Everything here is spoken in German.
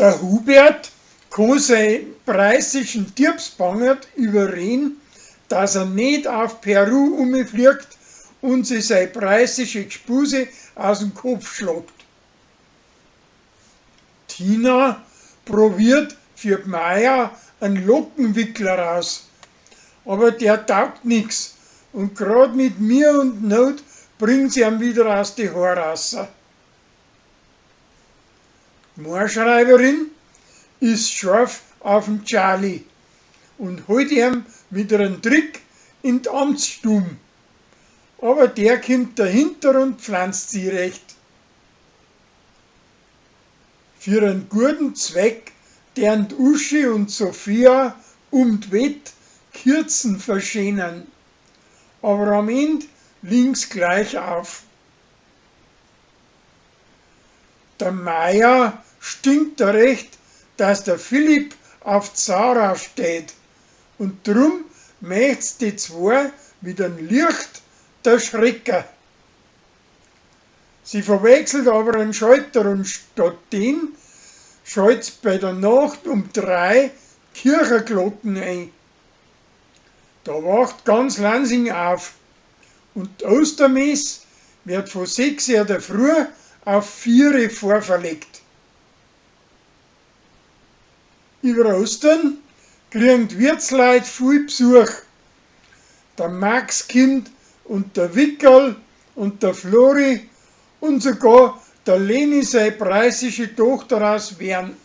Der Hubert kann seinen preußischen Diebsbangert überreden, dass er nicht auf Peru umfliegt und sich seine preußische Gespuse aus dem Kopf schlägt. Tina probiert für die Maya einen Lockenwickler raus, aber der taugt nix und grad mit mir und Not bringt sie ihm wieder aus die Haare raus. Die Moorschreiberin ist scharf auf den Charlie und holt ihm mit einem Trick in die Amtsstube. Aber der kommt dahinter und pflanzt sie recht. Für einen guten Zweck, deren Uschi und Sophia um die Wett Kürzen verschönern. Aber am Ende links gleich auf. Der Meier stinkt da recht, dass der Philipp auf Zara steht und drum möcht's die zwei mit einem Licht erschrecken. Sie verwechselt aber einen Schalter und stattdessen schalt's bei der Nacht um 3 Kirchenglocken ein. Da wacht ganz Lansing auf und die Ostermesse wird von 6 Uhr der Früh auf 4 Uhr vorverlegt. Über Ostern kriegen die Wirtsleute viel Besuch. Der Max kommt und der Wickerl und der Flori und sogar der Leni seine preußische Tochter aus Wern.